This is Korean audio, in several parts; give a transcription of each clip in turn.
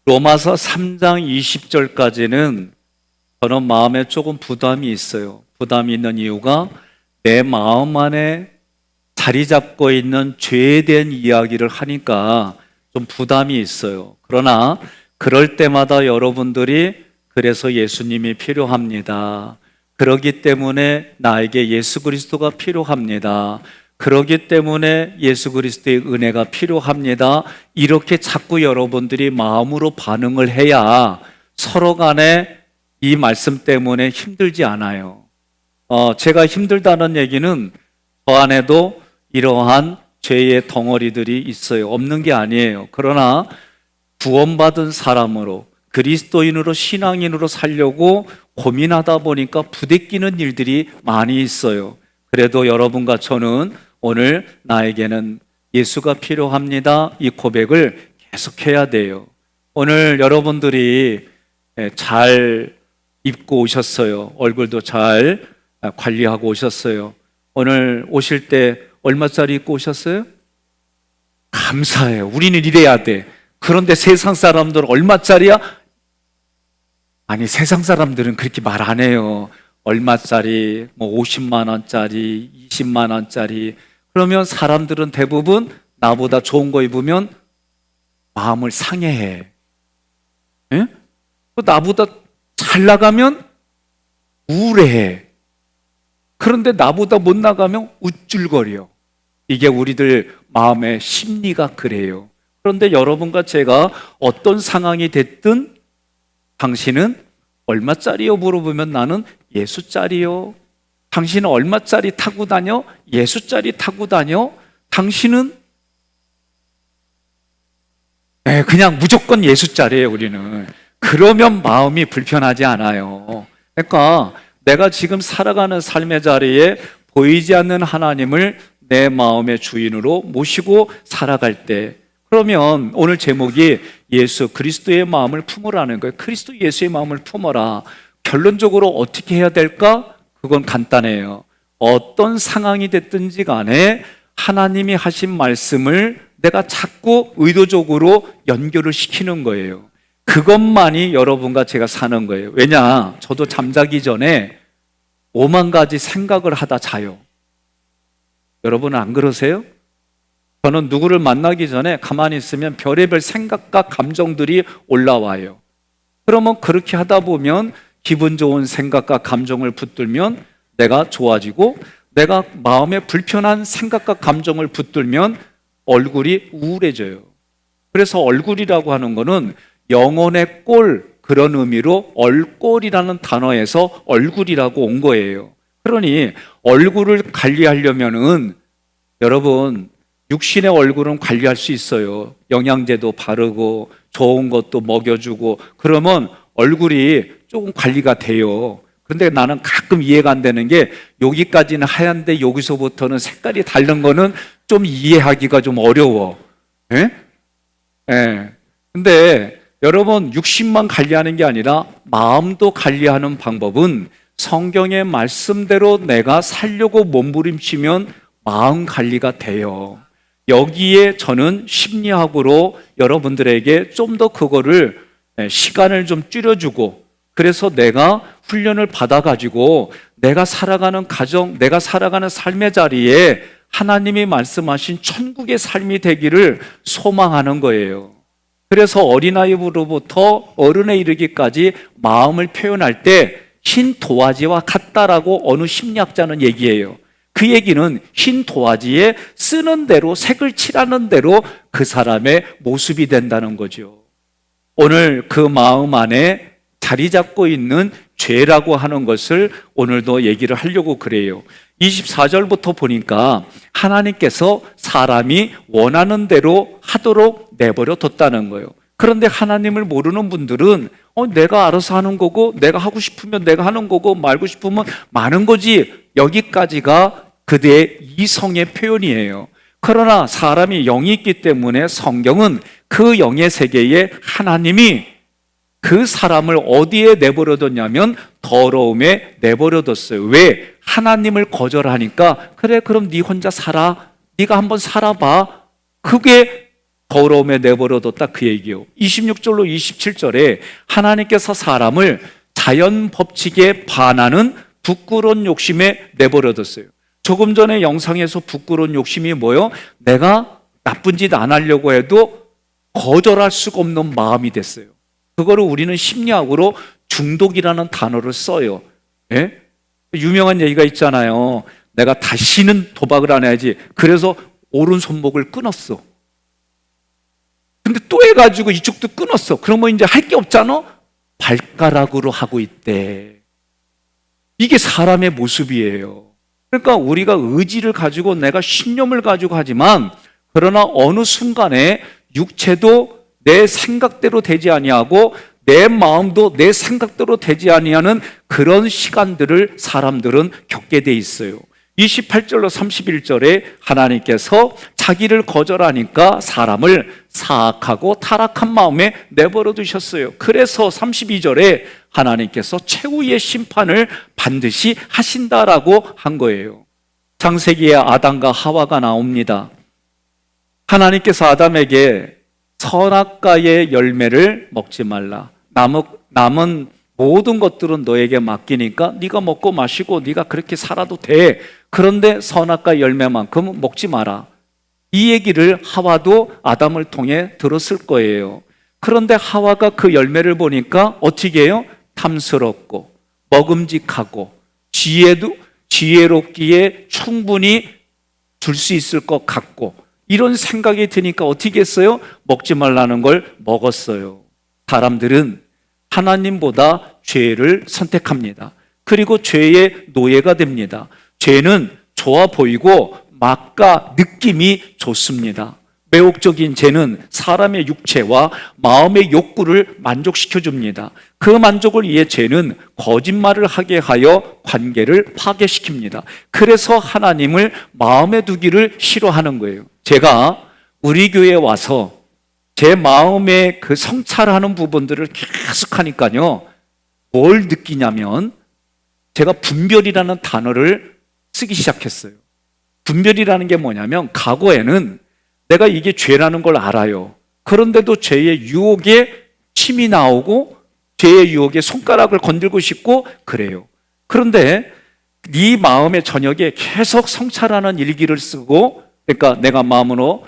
로마서 3장 20절까지는 저는 마음에 조금 부담이 있어요. 부담이 있는 이유가 내 마음 안에 자리 잡고 있는 죄에 대한 이야기를 하니까 좀 부담이 있어요. 그러나 그럴 때마다 여러분들이 그래서 예수님이 필요합니다. 그러기 때문에 나에게 예수 그리스도가 필요합니다. 그러기 때문에 예수 그리스도의 은혜가 필요합니다. 이렇게 자꾸 여러분들이 마음으로 반응을 해야 서로 간에 이 말씀 때문에 힘들지 않아요. 제가 힘들다는 얘기는 저 안에도 이러한 죄의 덩어리들이 있어요. 없는 게 아니에요. 그러나 구원받은 사람으로 그리스도인으로 신앙인으로 살려고 고민하다 보니까 부대끼는 일들이 많이 있어요. 그래도 여러분과 저는 오늘 나에게는 예수가 필요합니다. 이 고백을 계속해야 돼요. 오늘 여러분들이 잘 입고 오셨어요. 얼굴도 잘 관리하고 오셨어요. 오늘 오실 때 얼마짜리 입고 오셨어요? 감사해요. 우리는 이래야 돼. 그런데 세상 사람들은 얼마짜리야? 아니, 세상 사람들은 그렇게 말 안 해요. 얼마짜리, 50만 원짜리, 20만 원짜리. 그러면 사람들은 대부분 나보다 좋은 거 입으면 마음을 상해해. 예? 나보다 잘 나가면 우울해해. 그런데 나보다 못 나가면 우쭐거려. 이게 우리들 마음의 심리가 그래요. 그런데 여러분과 제가 어떤 상황이 됐든 당신은 얼마짜리요? 물어보면 나는 예수짜리요. 당신은 얼마짜리 타고 다녀? 예수짜리 타고 다녀? 당신은 그냥 무조건 예수짜리예요. 우리는. 그러면 마음이 불편하지 않아요. 그러니까 내가 지금 살아가는 삶의 자리에 보이지 않는 하나님을 내 마음의 주인으로 모시고 살아갈 때, 그러면 오늘 제목이 예수 그리스도의 마음을 품으라는 거예요. 그리스도 예수의 마음을 품어라. 결론적으로 어떻게 해야 될까? 그건 간단해요. 어떤 상황이 됐든지 간에 하나님이 하신 말씀을 내가 자꾸 의도적으로 연결을 시키는 거예요. 그것만이 여러분과 제가 사는 거예요. 왜냐? 저도 잠자기 전에 5만 가지 생각을 하다 자요. 여러분은 안 그러세요? 저는 누구를 만나기 전에 가만히 있으면 별의별 생각과 감정들이 올라와요. 그러면 그렇게 하다 보면 기분 좋은 생각과 감정을 붙들면 내가 좋아지고, 내가 마음에 불편한 생각과 감정을 붙들면 얼굴이 우울해져요. 그래서 얼굴이라고 하는 거는 영혼의 꼴, 그런 의미로 얼꼴이라는 단어에서 얼굴이라고 온 거예요. 그러니 얼굴을 관리하려면은 여러분, 육신의 얼굴은 관리할 수 있어요. 영양제도 바르고 좋은 것도 먹여주고 그러면 얼굴이 조금 관리가 돼요. 그런데 나는 가끔 이해가 안 되는 게, 여기까지는 하얀데 여기서부터는 색깔이 다른 거는 좀 이해하기가 좀 어려워. 예? 예. 근데 여러분, 육신만 관리하는 게 아니라 마음도 관리하는 방법은 성경의 말씀대로 내가 살려고 몸부림치면 마음 관리가 돼요. 여기에 저는 심리학으로 여러분들에게 좀 더 그거를 시간을 좀 줄여주고, 그래서 내가 훈련을 받아가지고 내가 살아가는 가정, 내가 살아가는 삶의 자리에 하나님이 말씀하신 천국의 삶이 되기를 소망하는 거예요. 그래서 어린아이부터 어른에 이르기까지 마음을 표현할 때 흰 도화지와 같다라고 어느 심리학자는 얘기해요. 그 얘기는 흰 도화지에 쓰는 대로, 색을 칠하는 대로 그 사람의 모습이 된다는 거죠. 오늘 그 마음 안에 자리 잡고 있는 죄라고 하는 것을 오늘도 얘기를 하려고 그래요. 24절부터 보니까 하나님께서 사람이 원하는 대로 하도록 내버려 뒀다는 거예요. 그런데 하나님을 모르는 분들은 내가 알아서 하는 거고, 내가 하고 싶으면 내가 하는 거고, 말고 싶으면 마는 거지, 여기까지가 그대의 이성의 표현이에요. 그러나 사람이 영이 있기 때문에 성경은 그 영의 세계에 하나님이 그 사람을 어디에 내버려뒀냐면 더러움에 내버려뒀어요. 왜? 하나님을 거절하니까. 그래, 그럼 네 혼자 살아. 네가 한번 살아봐. 그게 더러움에 내버려뒀다 그 얘기요. 26절로 27절에 하나님께서 사람을 자연 법칙에 반하는 부끄러운 욕심에 내버려뒀어요. 조금 전에 영상에서 부끄러운 욕심이 뭐요? 내가 나쁜 짓 안 하려고 해도 거절할 수가 없는 마음이 됐어요. 그거를 우리는 심리학으로 중독이라는 단어를 써요. 예? 유명한 얘기가 있잖아요. 내가 다시는 도박을 안 해야지. 그래서 오른손목을 끊었어. 근데 또 해가지고 이쪽도 끊었어. 그러면 이제 할 게 없잖아? 발가락으로 하고 있대. 이게 사람의 모습이에요. 그러니까 우리가 의지를 가지고 내가 신념을 가지고 하지만 그러나 어느 순간에 육체도 내 생각대로 되지 아니하고 내 마음도 내 생각대로 되지 아니하는 그런 시간들을 사람들은 겪게 돼 있어요. 28절로 31절에 하나님께서 자기를 거절하니까 사람을 사악하고 타락한 마음에 내버려 두셨어요. 그래서 32절에 하나님께서 최후의 심판을 반드시 하신다라고 한 거예요. 창세기에 아담과 하와가 나옵니다. 하나님께서 아담에게 선악과의 열매를 먹지 말라. 남은 모든 것들은 너에게 맡기니까 네가 먹고 마시고 네가 그렇게 살아도 돼. 그런데 선악과 열매만큼은 먹지 마라. 이 얘기를 하와도 아담을 통해 들었을 거예요. 그런데 하와가 그 열매를 보니까 어떻게 해요? 탐스럽고 먹음직하고 지혜롭기에 충분히 줄 수 있을 것 같고 이런 생각이 드니까 어떻게 했어요? 먹지 말라는 걸 먹었어요. 사람들은 하나님보다 죄를 선택합니다. 그리고 죄의 노예가 됩니다. 죄는 좋아 보이고 맛과 느낌이 좋습니다. 매혹적인 죄는 사람의 육체와 마음의 욕구를 만족시켜줍니다. 그 만족을 위해 죄는 거짓말을 하게 하여 관계를 파괴시킵니다. 그래서 하나님을 마음에 두기를 싫어하는 거예요. 제가 우리 교회에 와서 제 마음에 그 성찰하는 부분들을 계속 하니까요, 뭘 느끼냐면 제가 분별이라는 단어를 쓰기 시작했어요. 분별이라는 게 뭐냐면 과거에는 내가 이게 죄라는 걸 알아요. 그런데도 죄의 유혹에 침이 나오고 죄의 유혹에 손가락을 건들고 싶고 그래요. 그런데 네 마음의 저녁에 계속 성찰하는 일기를 쓰고, 그러니까 내가 마음으로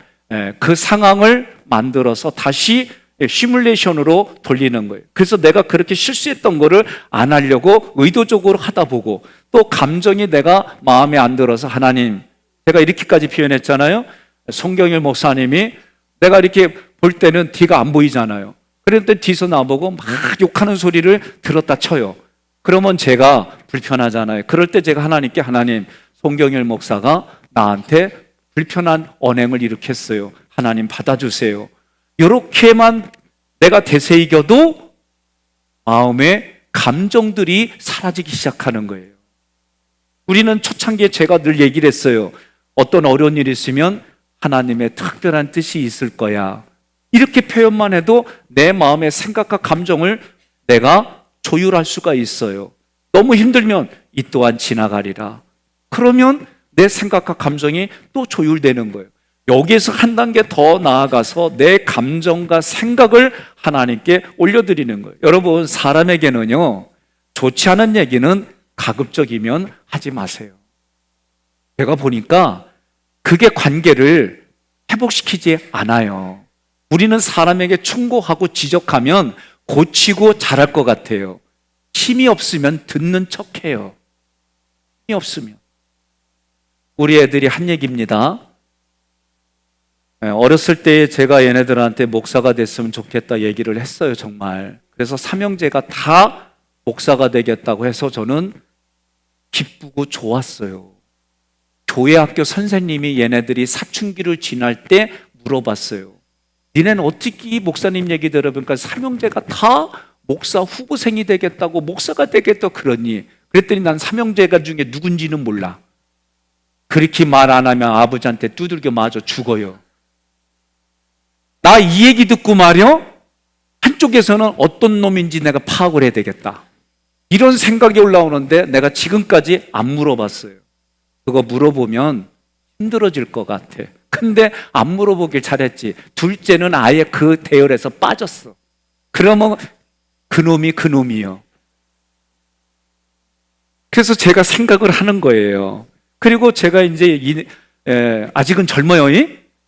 그 상황을 만들어서 다시 시뮬레이션으로 돌리는 거예요. 그래서 내가 그렇게 실수했던 거를 안 하려고 의도적으로 하다 보고, 또 감정이 내가 마음에 안 들어서 하나님, 제가 이렇게까지 표현했잖아요. 송경일 목사님이 내가 이렇게 볼 때는 뒤가 안 보이잖아요. 그런데 뒤에서 나보고 막 욕하는 소리를 들었다 쳐요. 그러면 제가 불편하잖아요. 그럴 때 제가 하나님께, 하나님, 송경일 목사가 나한테 불편한 언행을 일으켰어요. 하나님 받아주세요. 이렇게만 내가 되새겨도 마음의 감정들이 사라지기 시작하는 거예요. 우리는 초창기에 제가 늘 얘기를 했어요. 어떤 어려운 일이 있으면 하나님의 특별한 뜻이 있을 거야. 이렇게 표현만 해도 내 마음의 생각과 감정을 내가 조율할 수가 있어요. 너무 힘들면 이 또한 지나가리라. 그러면 내 생각과 감정이 또 조율되는 거예요. 여기에서 한 단계 더 나아가서 내 감정과 생각을 하나님께 올려드리는 거예요. 여러분, 사람에게는요, 좋지 않은 얘기는 가급적이면 하지 마세요. 제가 보니까 그게 관계를 회복시키지 않아요. 우리는 사람에게 충고하고 지적하면 고치고 잘할 것 같아요. 힘이 없으면 듣는 척해요. 힘이 없으면. 우리 애들이 한 얘기입니다. 어렸을 때 제가 얘네들한테 목사가 됐으면 좋겠다 얘기를 했어요, 정말. 그래서 삼형제가 다 목사가 되겠다고 해서 저는 기쁘고 좋았어요. 교회 학교 선생님이 얘네들이 사춘기를 지날 때 물어봤어요. 니네는 어떻게 목사님 얘기 들어보니까 삼형제가 다 목사 후보생이 되겠다고, 목사가 되겠다고 그러니? 그랬더니 난 삼형제가 중에 누군지는 몰라. 그렇게 말 안 하면 아버지한테 두들겨 맞아 죽어요. 나 이 얘기 듣고 말이요, 한쪽에서는 어떤 놈인지 내가 파악을 해야 되겠다, 이런 생각이 올라오는데 내가 지금까지 안 물어봤어요. 그거 물어보면 힘들어질 것 같아. 근데 안 물어보길 잘했지. 둘째는 아예 그 대열에서 빠졌어. 그러면 그놈이 그놈이요. 그래서 제가 생각을 하는 거예요. 그리고 제가 이제 아직은 젊어요.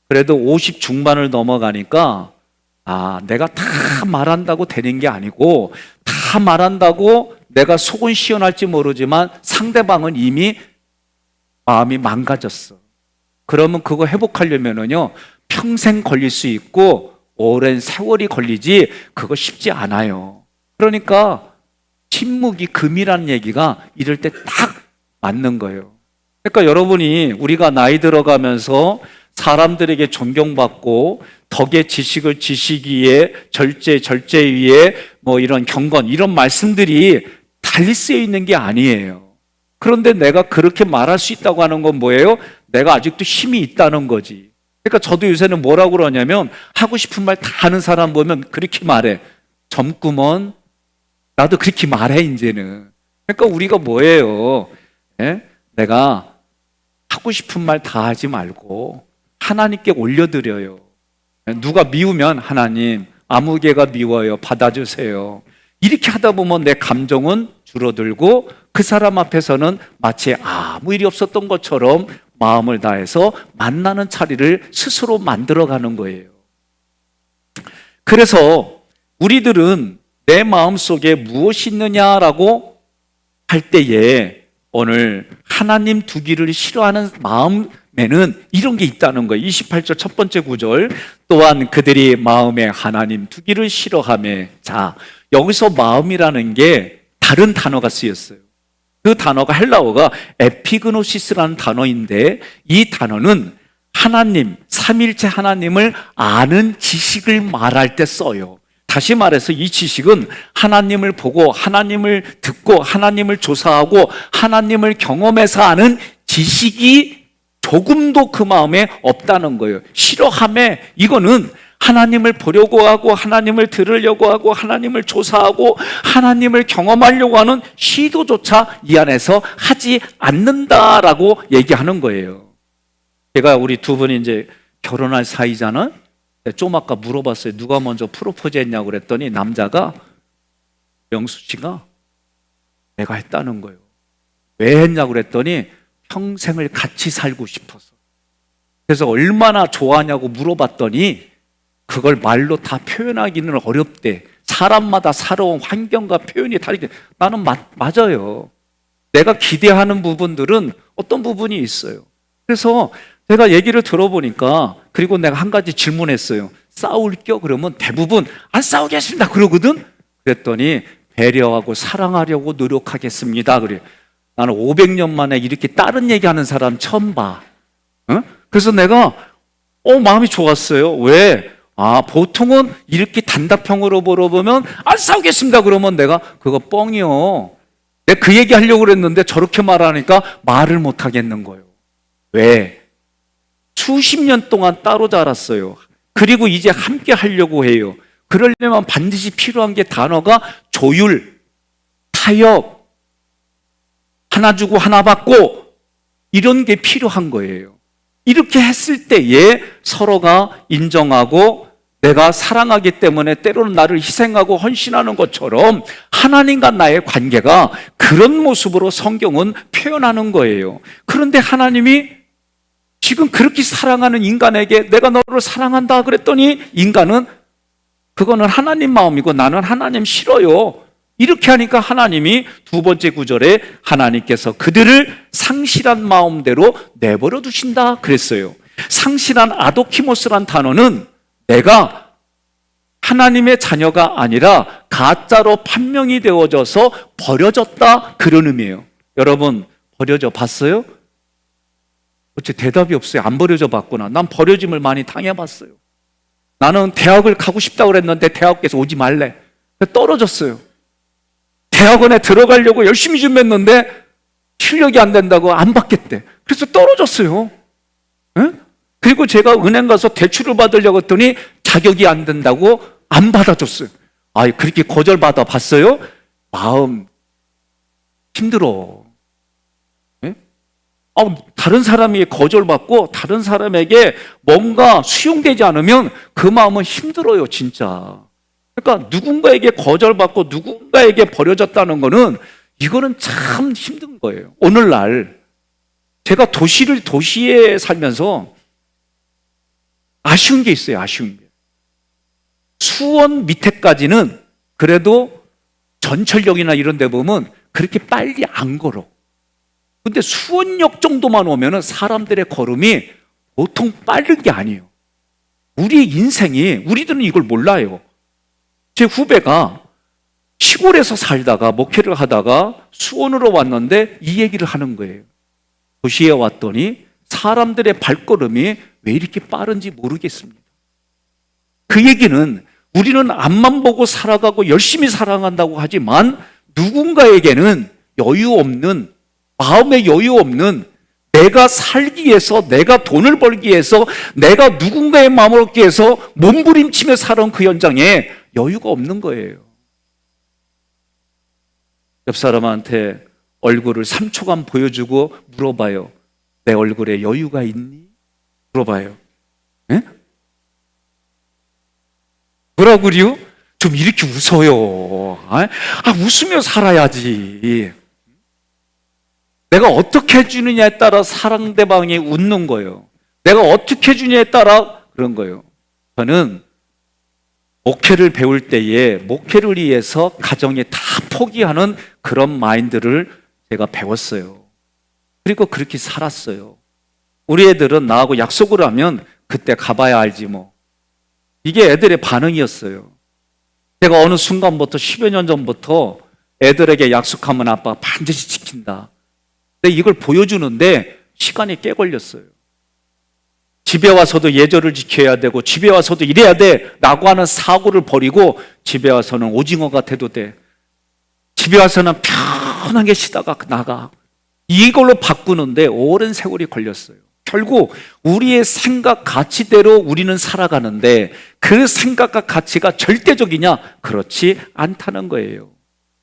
그래도 50 중반을 넘어가니까 내가 다 말한다고 되는 게 아니고, 다 말한다고 내가 속은 시원할지 모르지만 상대방은 이미 마음이 망가졌어. 그러면 그거 회복하려면은요, 평생 걸릴 수 있고 오랜 세월이 걸리지 그거 쉽지 않아요. 그러니까 침묵이 금이라는 얘기가 이럴 때 딱 맞는 거예요. 그러니까 여러분이 우리가 나이 들어가면서 사람들에게 존경받고 덕의 지식을 지식위에 절제위에 뭐 이런 경건 이런 말씀들이 달리 쓰여 있는 게 아니에요. 그런데 내가 그렇게 말할 수 있다고 하는 건 뭐예요? 내가 아직도 힘이 있다는 거지. 그러니까 저도 요새는 뭐라고 그러냐면, 하고 싶은 말 다 하는 사람 보면 그렇게 말해. 젊구먼 나도 그렇게 말해 이제는. 그러니까 우리가 뭐예요? 내가 하고 싶은 말 다 하지 말고 하나님께 올려드려요. 누가 미우면 하나님 아무개가 미워요, 받아주세요. 이렇게 하다 보면 내 감정은 줄어들고 그 사람 앞에서는 마치 아무 일이 없었던 것처럼 마음을 다해서 만나는 자리를 스스로 만들어가는 거예요. 그래서 우리들은 내 마음속에 무엇이 있느냐라고 할 때에 오늘 하나님 두기를 싫어하는 마음에는 이런 게 있다는 거예요. 28절 첫 번째 구절, 또한 그들이 마음에 하나님 두기를 싫어하며. 자, 여기서 마음이라는 게 다른 단어가 쓰였어요. 그 단어가 헬라어가 에피그노시스라는 단어인데, 이 단어는 하나님, 삼일체 하나님을 아는 지식을 말할 때 써요. 다시 말해서 이 지식은 하나님을 보고 하나님을 듣고 하나님을 조사하고 하나님을 경험해서 아는 지식이 조금도 그 마음에 없다는 거예요. 싫어함에, 이거는 하나님을 보려고 하고 하나님을 들으려고 하고 하나님을 조사하고 하나님을 경험하려고 하는 시도조차 이 안에서 하지 않는다라고 얘기하는 거예요. 제가 우리 두 분이 이제 결혼할 사이잖아. 좀 아까 물어봤어요. 누가 먼저 프로포즈 했냐고 그랬더니 남자가, 명수 씨가 내가 했다는 거예요. 왜 했냐고 그랬더니 평생을 같이 살고 싶어서. 그래서 얼마나 좋아하냐고 물어봤더니 그걸 말로 다 표현하기는 어렵대. 사람마다 살아온 환경과 표현이 다르게. 나는 맞아요. 내가 기대하는 부분들은 어떤 부분이 있어요. 그래서 제가 얘기를 들어보니까, 그리고 내가 한 가지 질문했어요. 싸울 겨? 그러면 대부분 안 싸우겠습니다 그러거든. 그랬더니 배려하고 사랑하려고 노력하겠습니다 그래. 나는 500년 만에 이렇게 다른 얘기하는 사람 처음 봐. 그래서 내가 마음이 좋았어요. 왜? 보통은 이렇게 단답형으로 물어보면 안 싸우겠습니다 그러면 내가 그거 뻥이요. 내가 그 얘기 하려고 그랬는데 저렇게 말하니까 말을 못 하겠는 거예요. 왜? 수십 년 동안 따로 자랐어요. 그리고 이제 함께 하려고 해요. 그러려면 반드시 필요한 게 단어가 조율, 타협, 하나 주고 하나 받고 이런 게 필요한 거예요. 이렇게 했을 때에 서로가 인정하고 내가 사랑하기 때문에 때로는 나를 희생하고 헌신하는 것처럼 하나님과 나의 관계가 그런 모습으로 성경은 표현하는 거예요. 그런데 하나님이 지금 그렇게 사랑하는 인간에게 내가 너를 사랑한다 그랬더니 인간은 그거는 하나님 마음이고 나는 하나님 싫어요. 이렇게 하니까 하나님이 두 번째 구절에 하나님께서 그들을 상실한 마음대로 내버려 두신다 그랬어요. 상실한 아도키모스란 단어는 내가 하나님의 자녀가 아니라 가짜로 판명이 되어져서 버려졌다 그런 의미예요. 여러분 버려져 봤어요? 어째 대답이 없어요. 안 버려져 봤구나. 난 버려짐을 많이 당해봤어요. 나는 대학을 가고 싶다고 그랬는데 대학께서 오지 말래. 떨어졌어요. 대학원에 들어가려고 열심히 준비했는데 실력이 안 된다고 안 받겠대. 그래서 떨어졌어요. 에? 그리고 제가 은행 가서 대출을 받으려고 했더니 자격이 안 된다고 안 받아줬어요. 그렇게 거절받아 봤어요? 마음 힘들어. 에? 다른 사람이 거절받고 다른 사람에게 뭔가 수용되지 않으면 그 마음은 힘들어요, 진짜. 그러니까 누군가에게 거절받고 누군가에게 버려졌다는 거는 이거는 참 힘든 거예요. 오늘날 제가 도시에 살면서 아쉬운 게 있어요, 아쉬운 게. 수원 밑에까지는 그래도 전철역이나 이런 데 보면 그렇게 빨리 안 걸어. 근데 수원역 정도만 오면은 사람들의 걸음이 보통 빠른 게 아니에요. 우리의 인생이, 우리들은 이걸 몰라요. 제 후배가 시골에서 살다가 목회를 하다가 수원으로 왔는데 이 얘기를 하는 거예요. 도시에 왔더니 사람들의 발걸음이 왜 이렇게 빠른지 모르겠습니다. 그 얘기는 우리는 앞만 보고 살아가고 열심히 살아간다고 하지만 누군가에게는 여유 없는, 마음의 여유 없는, 내가 살기 위해서, 내가 돈을 벌기 위해서, 내가 누군가의 마음을 얻기 위해서 몸부림치며 살아온 그 현장에 여유가 없는 거예요. 옆 사람한테 얼굴을 3초간 보여주고 물어봐요. 내 얼굴에 여유가 있니? 물어봐요. 에? 뭐라고요? 좀 이렇게 웃어요. 웃으며 살아야지. 내가 어떻게 해주느냐에 따라 상대방이 웃는 거예요. 내가 어떻게 해주느냐에 따라 그런 거예요. 저는 목회를 배울 때에 목회를 위해서 가정에 다 포기하는 그런 마인드를 제가 배웠어요. 그리고 그렇게 살았어요. 우리 애들은 나하고 약속을 하면 그때 가봐야 알지 뭐. 이게 애들의 반응이었어요. 제가 어느 순간부터 10여 년 전부터 애들에게 약속하면 아빠가 반드시 지킨다. 근데 이걸 보여주는데 시간이 꽤 걸렸어요. 집에 와서도 예절을 지켜야 되고 집에 와서도 이래야 돼 라고 하는 사고를 버리고 집에 와서는 오징어가 돼도 돼. 집에 와서는 편하게 쉬다가 나가. 이걸로 바꾸는데 오랜 세월이 걸렸어요. 결국 우리의 생각 가치대로 우리는 살아가는데 그 생각과 가치가 절대적이냐? 그렇지 않다는 거예요.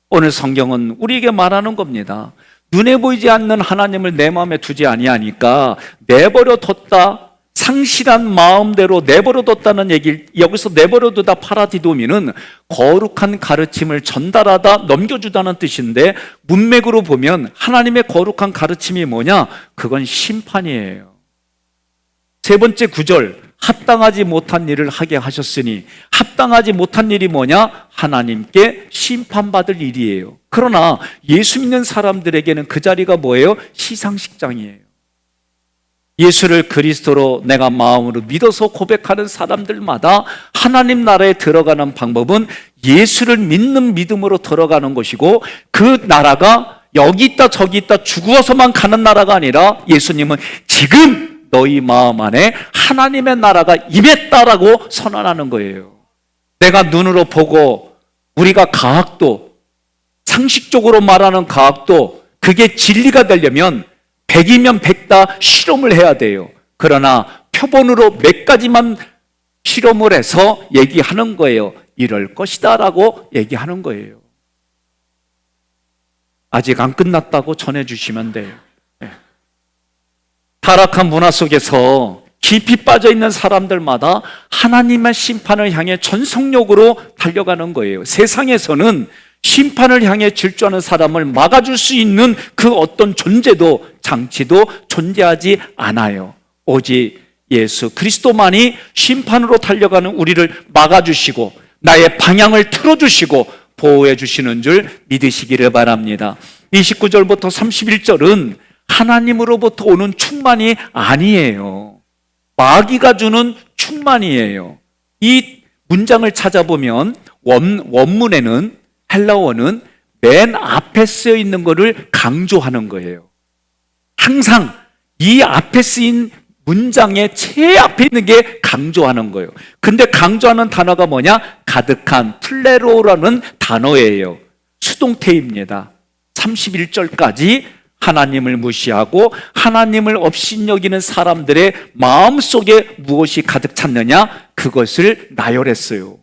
오늘 성경은 우리에게 말하는 겁니다. 눈에 보이지 않는 하나님을 내 마음에 두지 아니하니까 내버려뒀다. 상실한 마음대로 내버려뒀다는 얘기를 여기서 내버려두다 파라디도미는 거룩한 가르침을 전달하다 넘겨주다는 뜻인데 문맥으로 보면 하나님의 거룩한 가르침이 뭐냐? 그건 심판이에요. 세 번째 구절, 합당하지 못한 일을 하게 하셨으니 합당하지 못한 일이 뭐냐? 하나님께 심판받을 일이에요. 그러나 예수 믿는 사람들에게는 그 자리가 뭐예요? 시상식장이에요. 예수를 그리스도로 내가 마음으로 믿어서 고백하는 사람들마다 하나님 나라에 들어가는 방법은 예수를 믿는 믿음으로 들어가는 것이고 그 나라가 여기 있다 저기 있다 죽어서만 가는 나라가 아니라 예수님은 지금 너희 마음 안에 하나님의 나라가 임했다라고 선언하는 거예요. 내가 눈으로 보고 우리가 과학도 상식적으로 말하는 과학도 그게 진리가 되려면 100이면 100다 실험을 해야 돼요. 그러나 표본으로 몇 가지만 실험을 해서 얘기하는 거예요. 이럴 것이다 라고 얘기하는 거예요. 아직 안 끝났다고 전해주시면 돼요. 타락한 문화 속에서 깊이 빠져있는 사람들마다 하나님의 심판을 향해 전속력으로 달려가는 거예요. 세상에서는 심판을 향해 질주하는 사람을 막아줄 수 있는 그 어떤 존재도 장치도 존재하지 않아요. 오직 예수 그리스도만이 심판으로 달려가는 우리를 막아주시고 나의 방향을 틀어주시고 보호해 주시는 줄 믿으시기를 바랍니다. 29절부터 31절은 하나님으로부터 오는 충만이 아니에요. 마귀가 주는 충만이에요. 이 문장을 찾아보면 원문에는 헬라어는 맨 앞에 쓰여 있는 것을 강조하는 거예요. 항상 이 앞에 쓰인 문장의 제일 앞에 있는 게 강조하는 거예요. 근데 강조하는 단어가 뭐냐? 가득한 플레로라는 단어예요. 수동태입니다. 31절까지 하나님을 무시하고 하나님을 업신여기는 사람들의 마음속에 무엇이 가득 찼느냐? 그것을 나열했어요.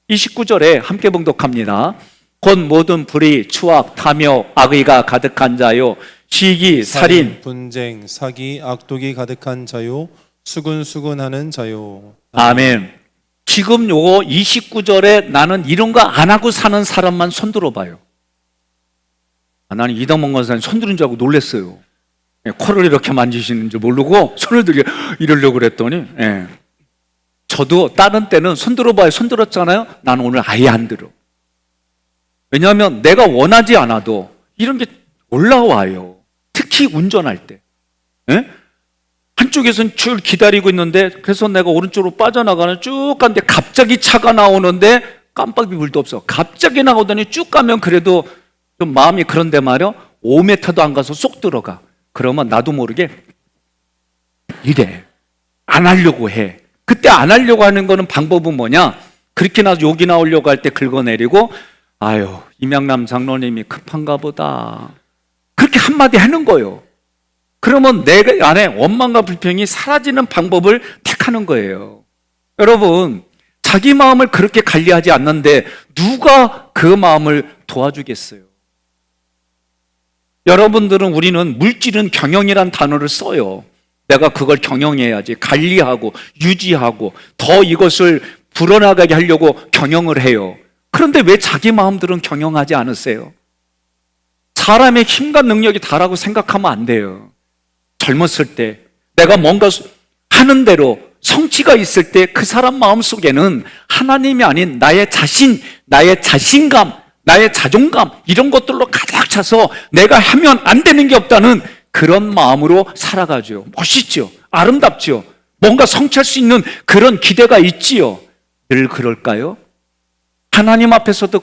29절에 함께 봉독합니다. 곧 모든 불의, 추악, 탐욕, 악의가 가득한 자요 시기, 살인. 분쟁, 사기, 악독이 가득한 자요, 수군수군하는 자요. 아멘. 지금 요거 29절에 나는 이런 거 안 하고 사는 사람만 손들어 봐요. 나는 이담원 권사님 손들은 줄 알고 놀랐어요. 코를 이렇게 만지시는 줄 모르고 손을 들게 이러려고 그랬더니, 저도 다른 때는 손들어 봐요. 손들었잖아요. 나는 오늘 아예 안 들어. 왜냐하면 내가 원하지 않아도 이런 게 올라와요. 특히 운전할 때. 한쪽에서는 줄 기다리고 있는데, 그래서 내가 오른쪽으로 빠져나가는 쭉 가는데 갑자기 차가 나오는데 깜빡이 불도 없어. 갑자기 나오더니 쭉 가면 그래도 좀 마음이 그런데 말이야. 5m도 안 가서 쏙 들어가. 그러면 나도 모르게 이래. 안 하려고 해. 그때 안 하려고 하는 거는 방법은 뭐냐? 그렇게 나서 욕이 나오려고 할 때 긁어내리고, 아유, 임양남 장로님이 급한가 보다. 그렇게 한마디 하는 거예요. 그러면 내 안에 원망과 불평이 사라지는 방법을 택하는 거예요. 여러분, 자기 마음을 그렇게 관리하지 않는데 누가 그 마음을 도와주겠어요? 여러분들은, 우리는 물질은 경영이란 단어를 써요. 내가 그걸 경영해야지, 관리하고 유지하고 더 이것을 불어나가게 하려고 경영을 해요. 그런데 왜 자기 마음들은 경영하지 않으세요? 사람의 힘과 능력이 다라고 생각하면 안 돼요. 젊었을 때 내가 뭔가 하는 대로 성취가 있을 때 그 사람 마음속에는 하나님이 아닌 나의 자신, 나의 자신감, 나의 자존감, 이런 것들로 가득 차서 내가 하면 안 되는 게 없다는 그런 마음으로 살아가죠. 멋있죠. 아름답죠. 뭔가 성취할 수 있는 그런 기대가 있지요. 늘 그럴까요? 하나님 앞에서도